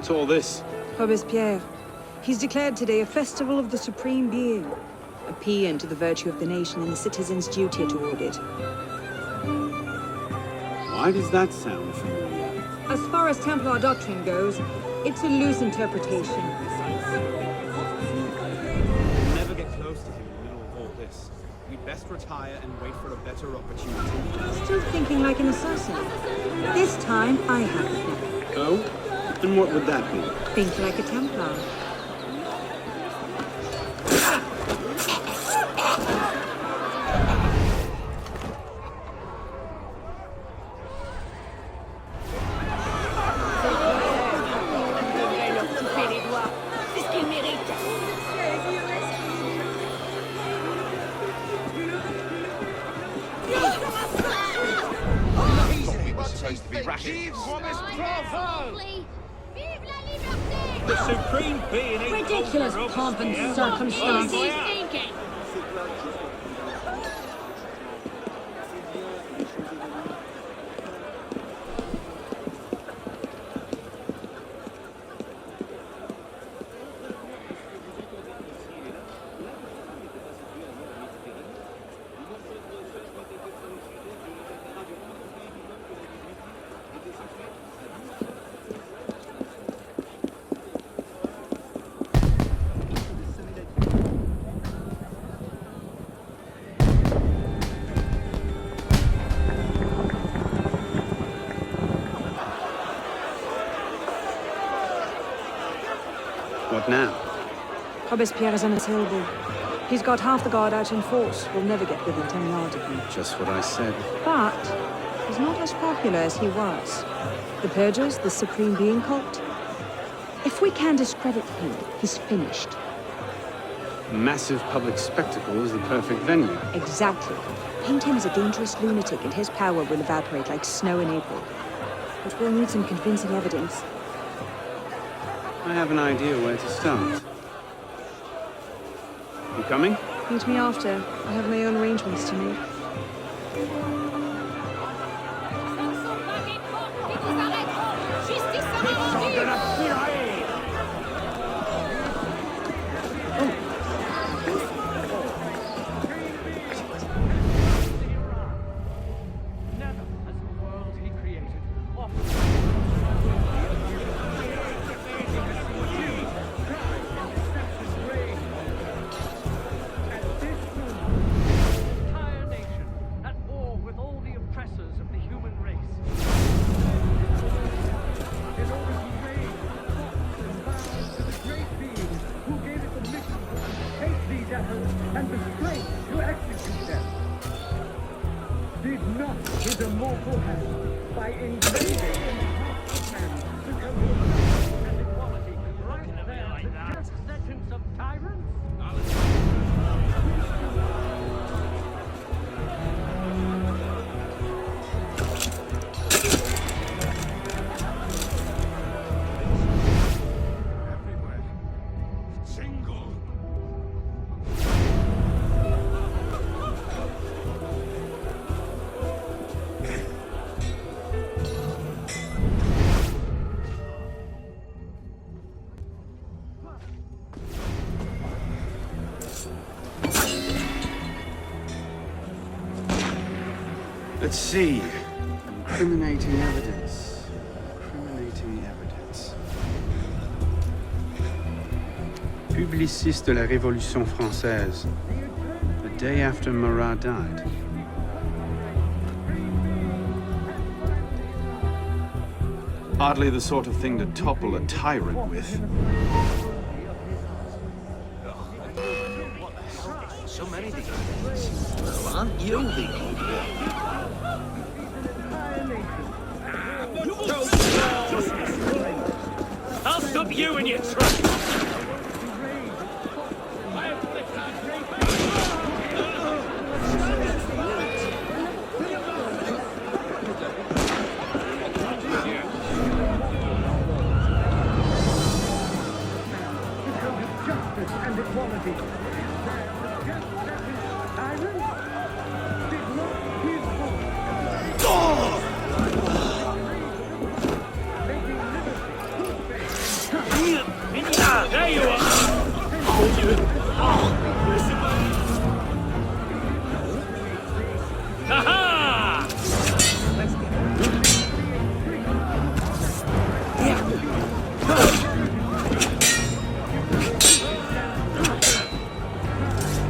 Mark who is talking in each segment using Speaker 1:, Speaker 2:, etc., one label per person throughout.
Speaker 1: What's all this?
Speaker 2: Robespierre. He's declared today a festival of the Supreme Being. A paean to the virtue of the nation and the citizens' duty toward it.
Speaker 1: Why does that sound familiar?
Speaker 2: As far as Templar doctrine goes, it's a loose interpretation.
Speaker 1: We'll never get close to him in the middle of all this. We'd best retire and wait for a better opportunity.
Speaker 2: Still thinking like an assassin. This time, I have it now.
Speaker 1: Oh? And what would that be?
Speaker 2: Think like a Templar.
Speaker 3: The Supreme Being ain't
Speaker 2: Ridiculous pomp and circumstance.
Speaker 3: What is he thinking?
Speaker 1: What now?
Speaker 2: Robespierre is on his elbow. He's got half the guard out in force. We'll never get within 10 yards of him.
Speaker 1: Just what I said.
Speaker 2: But he's not as popular as he was. The Purgers, the Supreme Being cult. If we can discredit him, he's finished.
Speaker 1: Massive public spectacle is the perfect venue.
Speaker 2: Exactly. Paint him as a dangerous lunatic and his power will evaporate like snow in April. But we'll need some convincing evidence.
Speaker 1: I have an idea where to start. You coming?
Speaker 2: Meet me after. I have my own arrangements to make.
Speaker 4: And the strength to execute them. Did not his immortal hand by engraving in the hearts of men the community and equality right there the just sentence of tyrants?
Speaker 1: Let's see. Incriminating evidence. Incriminating evidence. Publiciste de la Révolution française. The day after Marat died. Hardly the sort of thing to topple a tyrant with.
Speaker 5: So many of these. Well, aren't you the old one?
Speaker 3: I'll stop you in your tracks!
Speaker 4: Justice and equality. Tyrants did not his vote. Making liberty,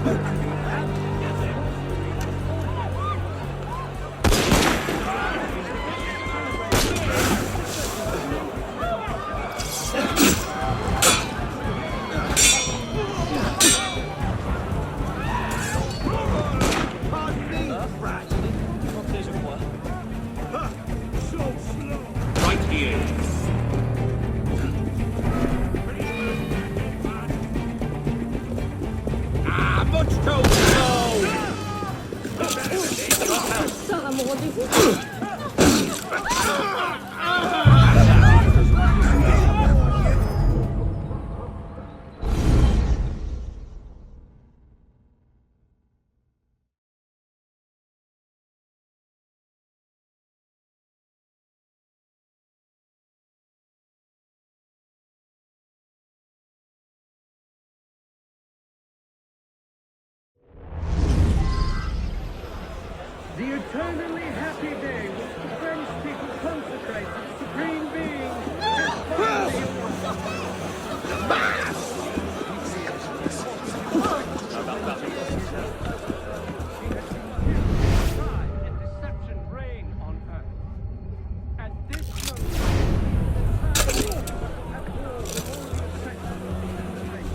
Speaker 3: Right here. Ah, much too slow!
Speaker 4: The eternally happy day which the French people consecrate to the Supreme Being has pride and deception reign on earth. At this moment, the time at war with all the oppression of the human race.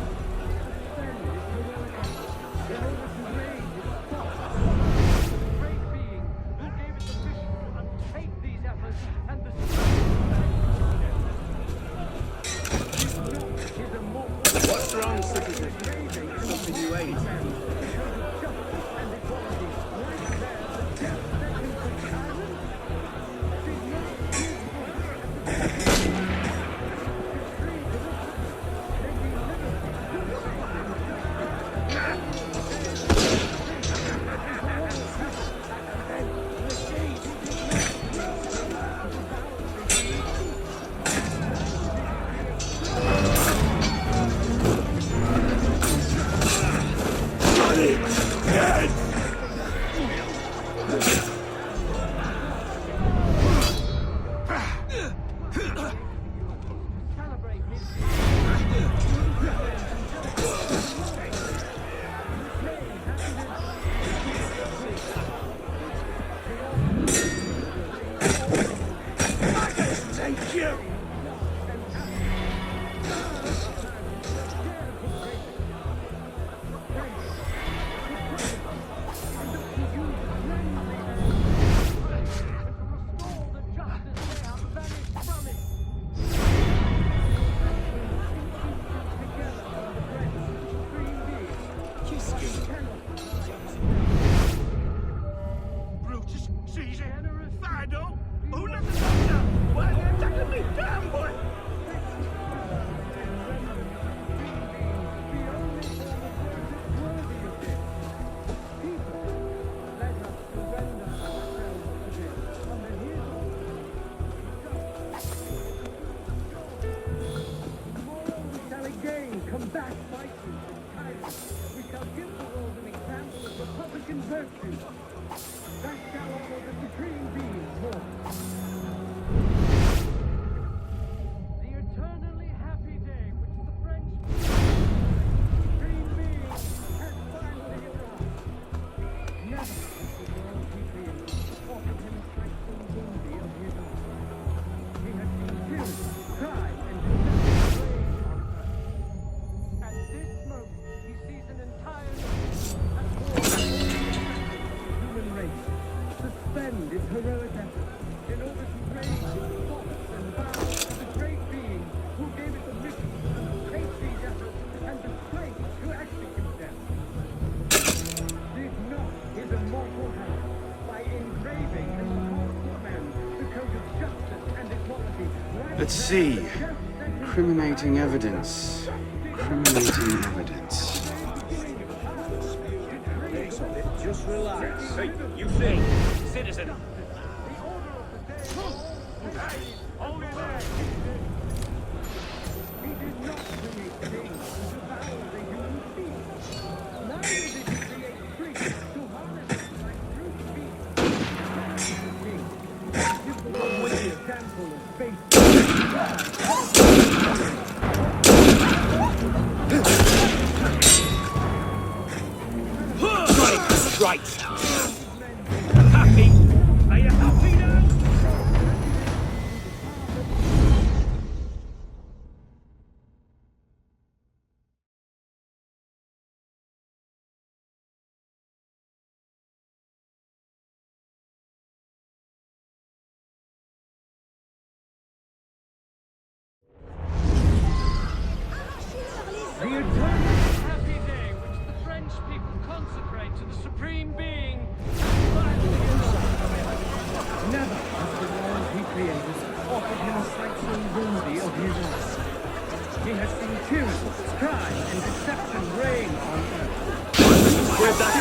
Speaker 4: Suspend its heroic act in order to raise its thoughts. Great being who gave it the vision to undertake these efforts and the his immortal
Speaker 5: What's wrong, citizen? Something you ate.
Speaker 4: and equality right there the death sentence of tyrant did not give celebrate his
Speaker 5: Thank you!
Speaker 4: restore the justice they have vanished from it.
Speaker 3: Brutus, Caesar, Fido, who let the dogs out? Why are they attacking me? Damn, boy!
Speaker 4: Combat vices and tyrants. We shall give the world an example of republican virtue. That shall honor the supreme being more. The eternally happy day which the French supreme being has finally arrived. Never has the world being offered him a sight so worthy of his own. He has seen tyranny, crime, and deception reign on earth. At this moment, he sees an entire nation at war with the human race. Suspend its heroic efforts in order to raise its thoughts and vows to the great being who gave it the mission to undertake these efforts and the strength to execute them. Did not his immortal hand, by engraving in the hearts of men the code of justice and equality, right
Speaker 6: Let's
Speaker 4: there
Speaker 6: see.
Speaker 4: the death sentence
Speaker 6: Incriminating evidence. Incriminating evidence.
Speaker 5: Just relax.
Speaker 3: Hey, you see, citizen.
Speaker 4: Hold it there! He did not create kings to devour the human being. Neither did he create priests to harness them like brute beasts. The king, give the world an example of faith.
Speaker 5: Right.
Speaker 3: Happy? Are you happy now?
Speaker 4: The eternal happy day which the French people consecrate to the Supreme Being has finally arrived. Never has the world he created offered him a sight so worthy of his eyes. He has seen tyranny, crime, and deception reign on earth.
Speaker 5: Where's that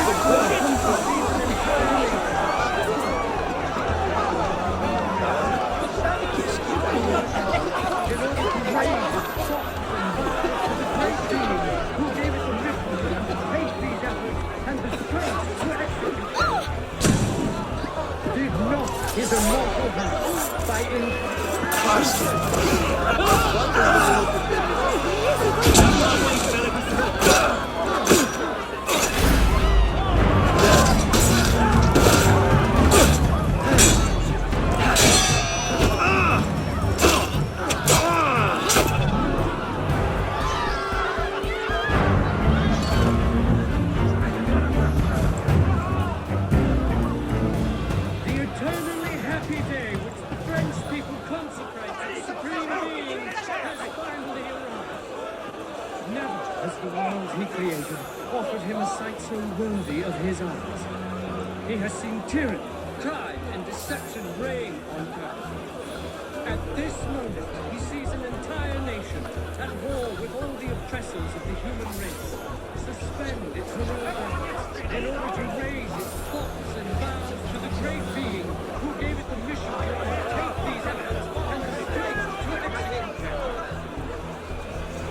Speaker 4: Who gave it the mission to undertake these efforts and the strength to execute them? Did not his immortal hand by The eternally happy day which the French people consecrate to the Supreme Being has finally arrived. Never has the world he created offered him a sight so worthy of his eyes. He has seen tyranny, crime, and deception reign on earth. At this moment, he sees an entire nation at war with all the oppressors of the human race suspend its heroic arms in order to raise its thoughts and vows to the great being who gave it the mission to undertake these efforts and the strength to execute them.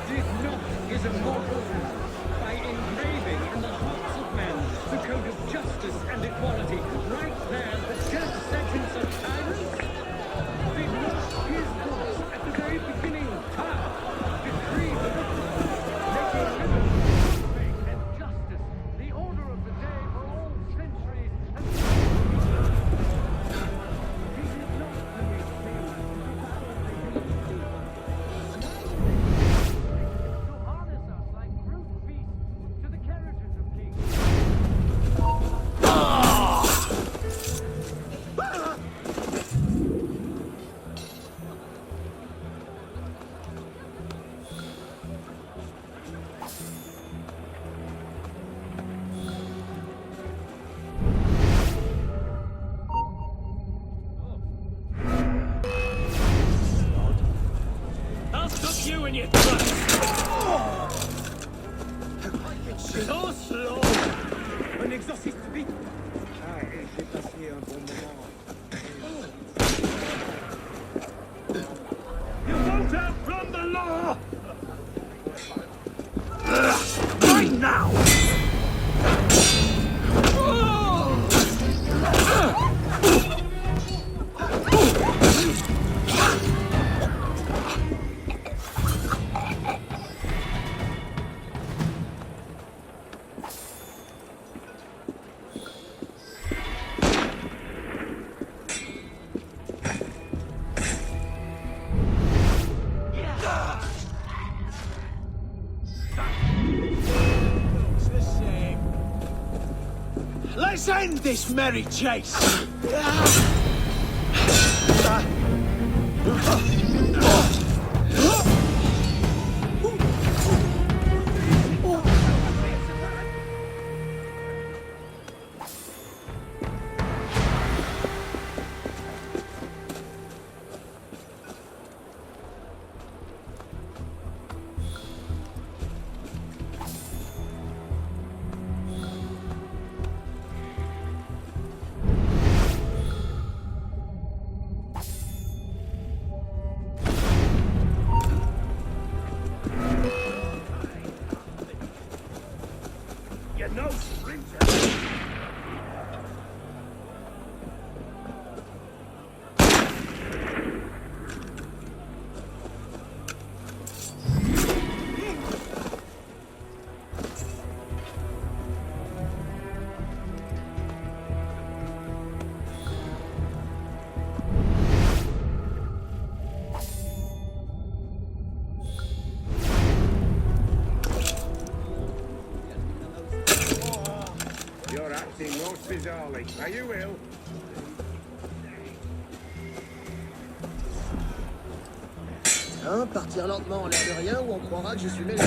Speaker 4: Did not his immortal hand, by engraving in the hearts of men the code of justice and equality, right there the just sentence of tyrants? Did not his voice at the very beginning of time decree the making liberty, and justice the order of the day for all centuries and he did not create things to harness us like brute beasts to the carriages of kings.
Speaker 3: I'll stop you in your tracks. So slow. Un exorciste, vite. Ah, j'ai passé un bon moment. You won't outrun the law. Right now.
Speaker 5: Let's end this merry chase!
Speaker 3: You're no sprinter.
Speaker 4: You're acting most bizarrely. Are you ill?
Speaker 5: Hein, partir lentement en l'air de rien ou on croira que je suis mêlé.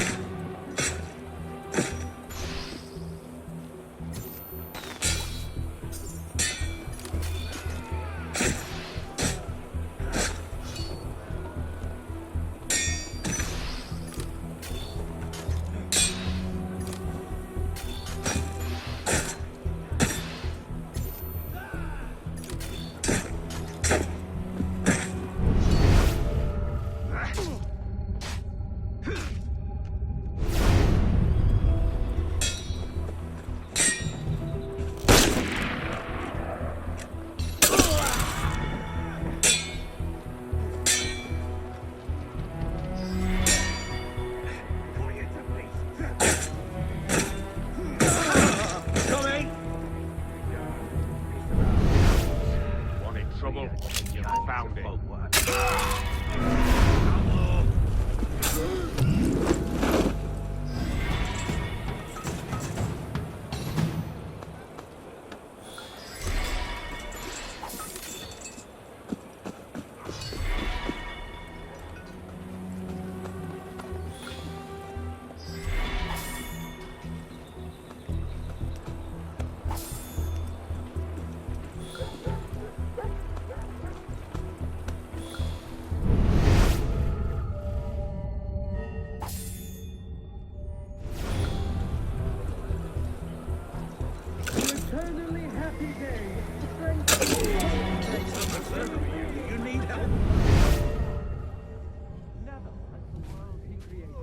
Speaker 3: Trouble? You found it.
Speaker 4: Eternally happy day.
Speaker 3: You need help?
Speaker 4: Never has the world he created.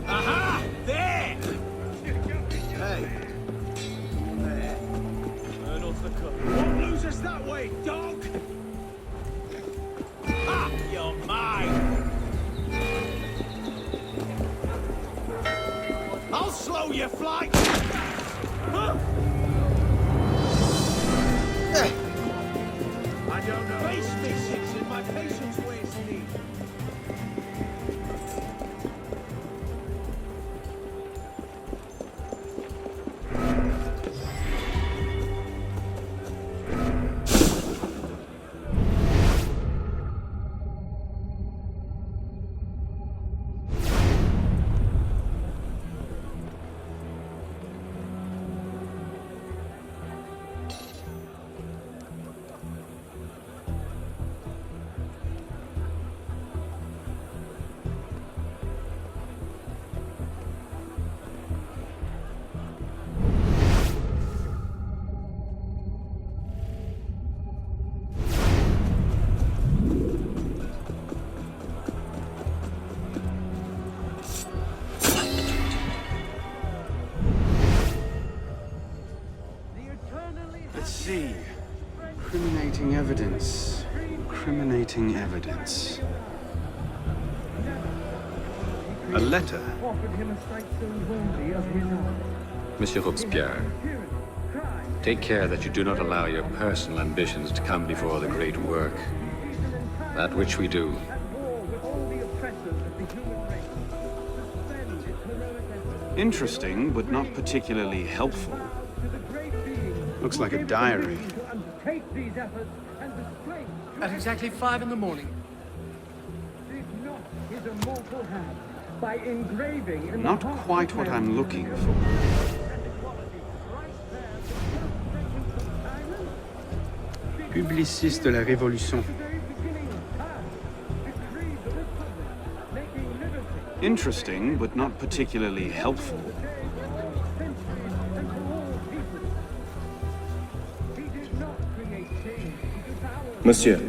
Speaker 1: Aha! There!
Speaker 5: Hey,
Speaker 1: Colonel's the cook. Won't lose us that way, dog! Ha! You're mine! I'll slow your flight! Huh?
Speaker 3: I don't know.
Speaker 1: Face me, Simpson. My patience weighs me.
Speaker 6: Let's see. Incriminating evidence. Incriminating evidence. A letter.
Speaker 4: Offered him a sight so worthy of his honor.
Speaker 7: Monsieur Robespierre, take care that you do not allow your personal ambitions to come before the great work. That which we do.
Speaker 4: At war with all the oppressors of the human race. Suspend its heroic efforts.
Speaker 6: Interesting, but not particularly helpful.
Speaker 4: To the great being
Speaker 6: Looks like a
Speaker 4: who gave
Speaker 6: diary.
Speaker 4: the ability to undertake these efforts and display
Speaker 5: at exactly 5 in the morning.
Speaker 4: did not his immortal hand by engraving in
Speaker 6: Not
Speaker 4: the heart
Speaker 6: quite
Speaker 4: of
Speaker 6: what
Speaker 4: man
Speaker 6: I'm looking for.
Speaker 4: and equality. Right there, the first sentence of Tyrant.
Speaker 6: Publiciste de la Révolution.
Speaker 4: Today's beginning time decreed the Republic, making liberty.
Speaker 6: Interesting, but not particularly helpful.
Speaker 8: Monsieur,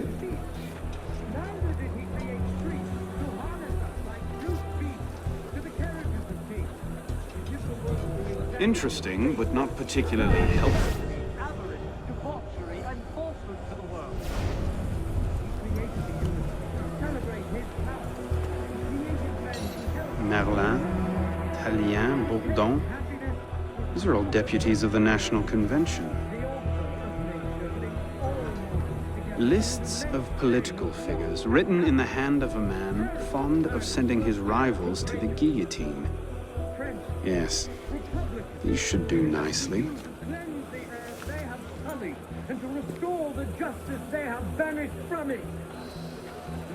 Speaker 6: Interesting, but not particularly helpful.
Speaker 4: Avarice, debauchery, and falsehood to the world. He created the universe to celebrate his power. He created men to help
Speaker 6: Merlin, Tallien, Bourdon. These are all deputies of the National Convention.
Speaker 4: the author of nature link all together.
Speaker 6: Lists of political figures written in the hand of a man fond of sending his rivals to the guillotine. Yes, these should do nicely.
Speaker 4: To cleanse the earth they have sullied, and to restore the justice they have banished from it.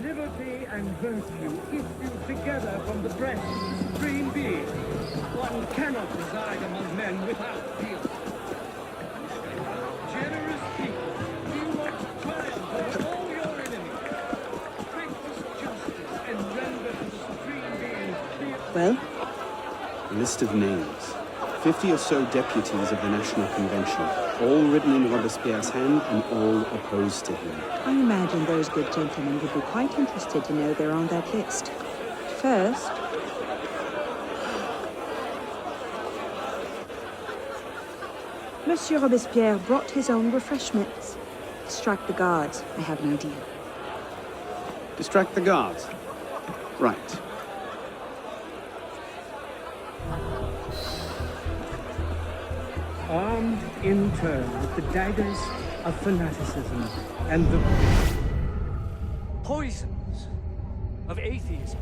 Speaker 4: Liberty and virtue issue together from the breast of the Supreme Being. One cannot reside among men without feeling. Generous people, you watch triumph over all your enemies. Practice justice and render to the Supreme Being the
Speaker 2: Well,
Speaker 6: List of names. 50 or so deputies of the National Convention, all written in Robespierre's hand and all opposed to him.
Speaker 2: I imagine those good gentlemen would be quite interested to know they're on that list. First, Monsieur Robespierre brought his own refreshments. Strike the guards. I have an idea.
Speaker 6: Distract the guards. Right.
Speaker 4: armed in turn with the daggers of fanaticism and the poisons of atheism.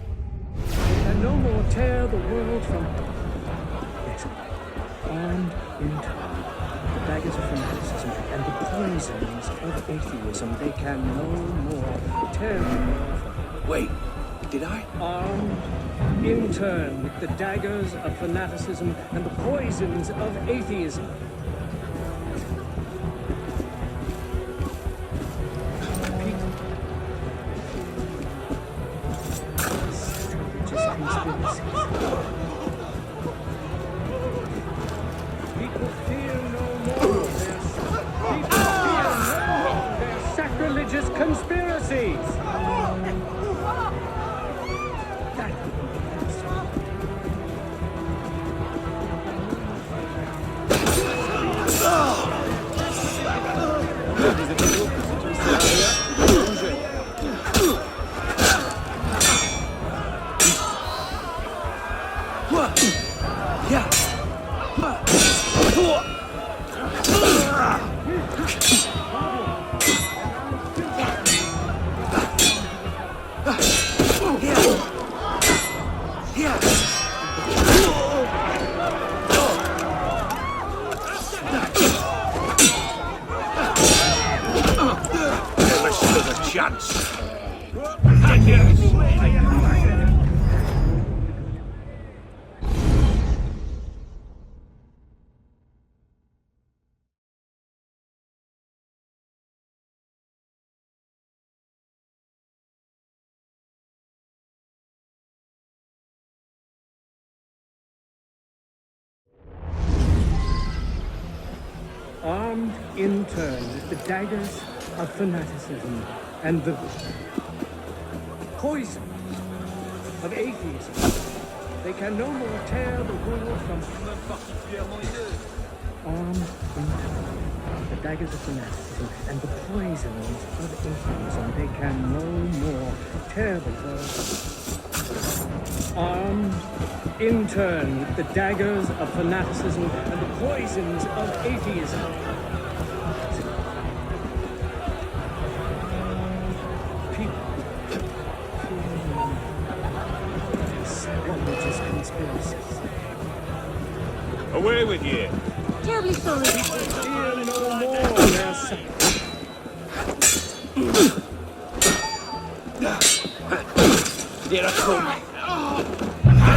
Speaker 4: And no more tear the world from... Yes, armed in turn with the daggers of fanaticism and the poisons of atheism, they can no more tear the world from...
Speaker 5: Wait, did I?
Speaker 4: Armed in turn with the daggers of fanaticism and the poisons of atheism. People fear no more their sacrilegious conspiracies. Armed in turn with the daggers of fanaticism and the poisons of atheism, they can no more tear the world from... Armed in turn with the daggers of fanaticism and the poisons of atheism, they can no more tear the world. Armed in turn with the daggers of fanaticism and the poisons of atheism. People sacrilegious conspiracies.
Speaker 3: Away with you!
Speaker 2: Terribly sorry.
Speaker 4: Fear no more their
Speaker 5: There I come.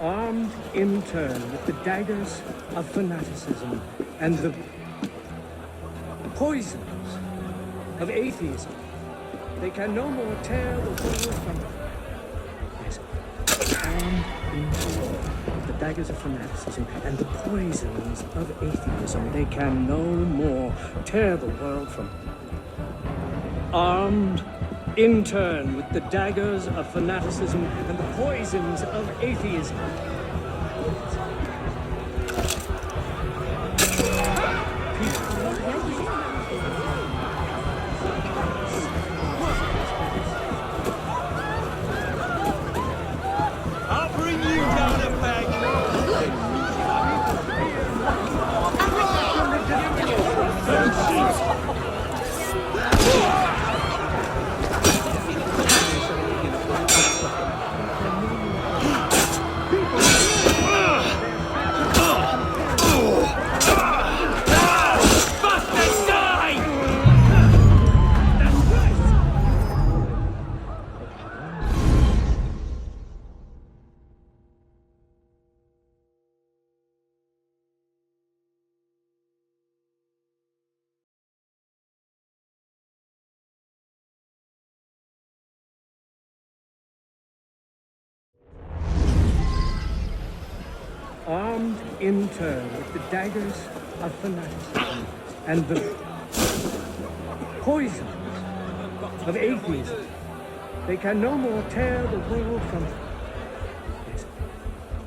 Speaker 4: armed in turn with the daggers of fanaticism and the poisons of atheism, they can no more tear the world from yes, armed in turn with the daggers of fanaticism and the poisons of atheism, they can no more tear the world from armed in turn with the daggers of fanaticism and the poisons of atheism.
Speaker 1: I'll bring you down a peg.
Speaker 4: Armed in turn with the daggers of fanaticism and the poisons of atheism, they can no more tear the world from yes,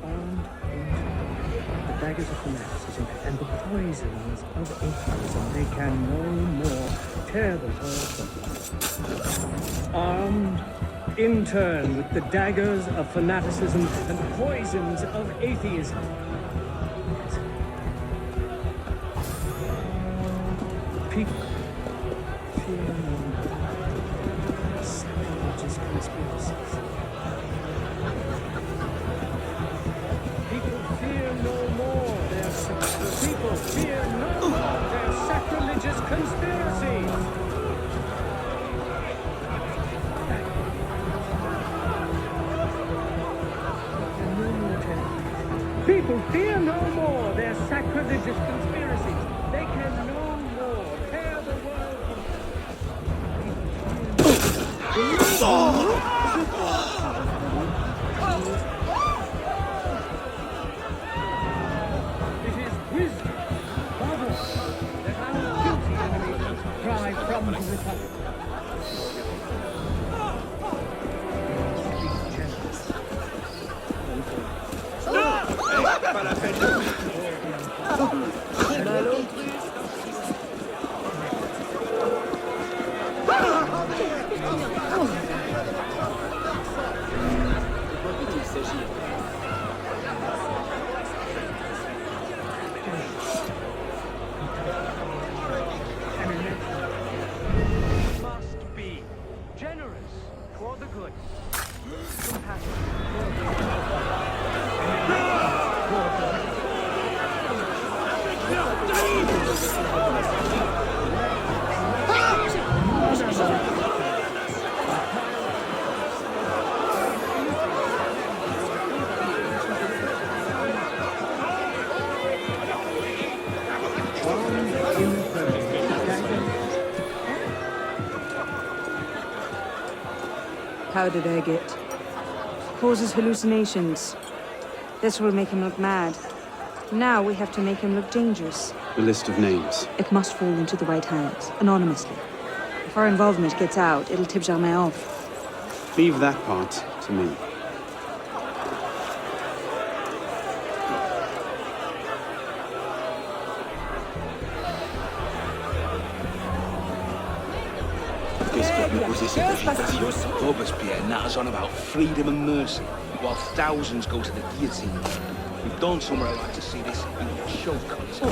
Speaker 4: armed in turn with the daggers of fanaticism and the poisons of atheism, they can no more tear the world from armed in turn with the daggers of fanaticism and the poisons of atheism. People fear no more sacrilegious conspiracies. People fear no more their sacrilegious conspiracies. People fear no more their sacrilegious conspiracies. They can no more tear the world It is wisdom, brother, that our guilty enemies drive from the Republic.
Speaker 1: Pas la peine.
Speaker 4: Must be generous for the good, compassionate for the
Speaker 2: How did I get? Causes hallucinations. This will make him look mad. Now we have to make him look dangerous.
Speaker 6: The list of names.
Speaker 2: It must fall into the right hands, anonymously. If our involvement gets out, it'll tip Germain off.
Speaker 6: Leave that part to me.
Speaker 5: Robespierre natters on about freedom and mercy, while thousands go to the guillotine. We've done somewhere I'd like to see this choke on his head.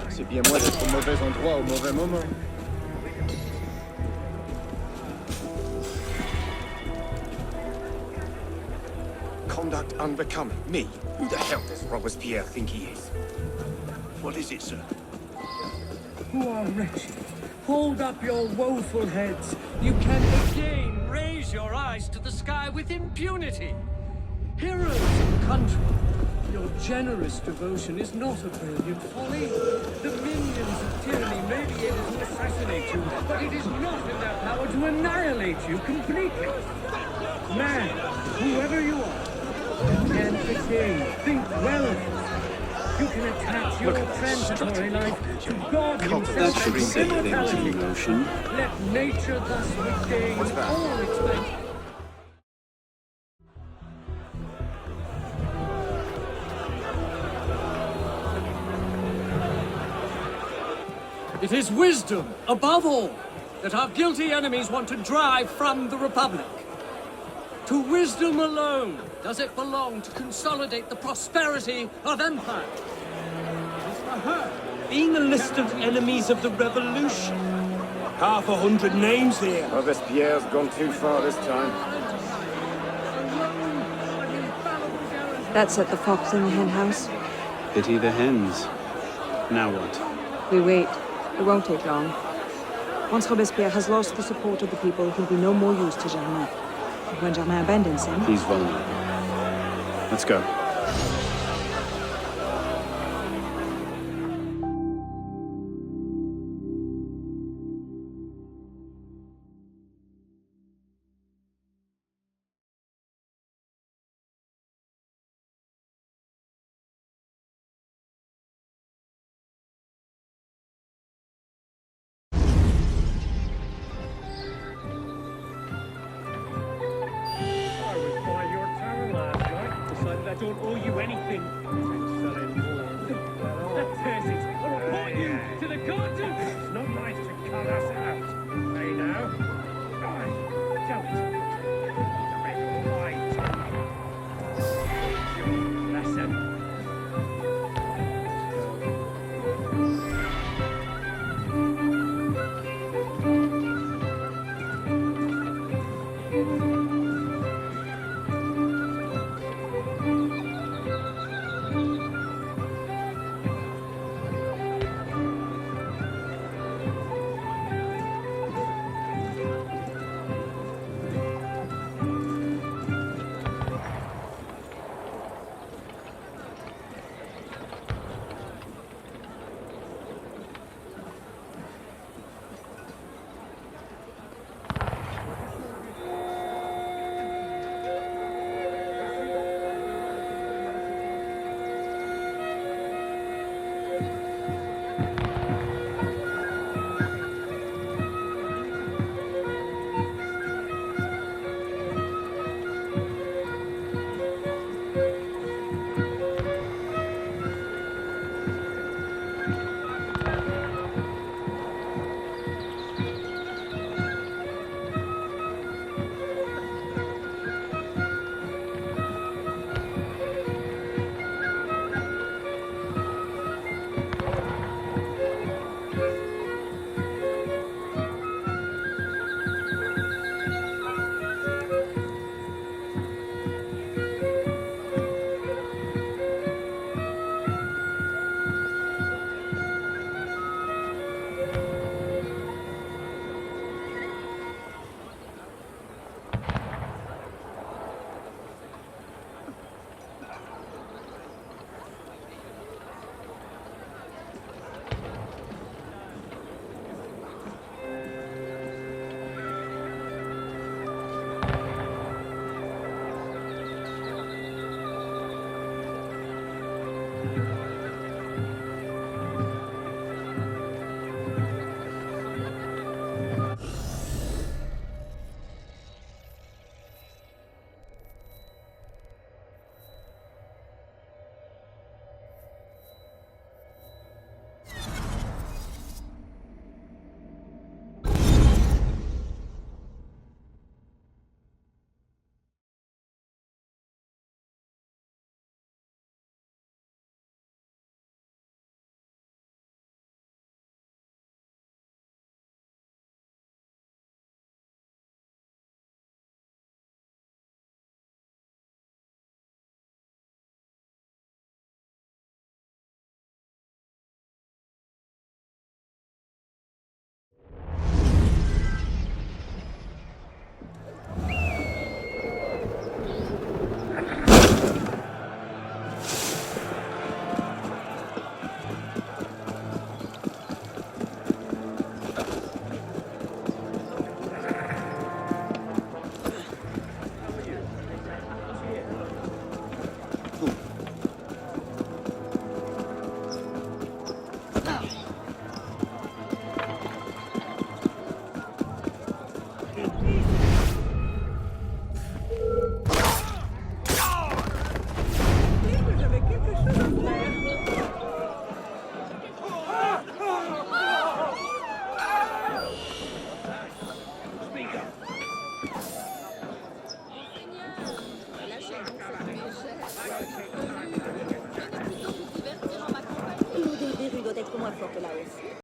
Speaker 8: C'est bien moi d'être au mauvais endroit au mauvais moment. conduct unbecoming. Me? Who the hell does Robespierre think he is?
Speaker 3: What is it, sir?
Speaker 4: Who are wretched, hold up your woeful heads. You can again raise your eyes to the sky with impunity. Heroes of the country, your generous devotion is not a brilliant folly. The minions of tyranny may be able to assassinate you, but it is not in their power to annihilate you completely. Man, whoever you are, and again, think well of it. You can attach your transitory life to God
Speaker 6: That
Speaker 4: himself
Speaker 6: should
Speaker 4: and
Speaker 6: set things in
Speaker 4: immortality.
Speaker 6: motion.
Speaker 4: Let nature thus regain all its might. It is wisdom, above all, that our guilty enemies want to drive from the Republic. To wisdom alone does it belong to consolidate the prosperity of empire. It is for her.
Speaker 3: Being a list of enemies of the revolution. 500 names here.
Speaker 8: Robespierre's gone too far this time.
Speaker 2: That set the fox in the hen house.
Speaker 6: Pity the hens. Now what?
Speaker 2: We wait. It won't take long. Once Robespierre has lost the support of the people, he'll be no more use to Germain. When Germain abandons him,
Speaker 6: He's vulnerable. Let's go.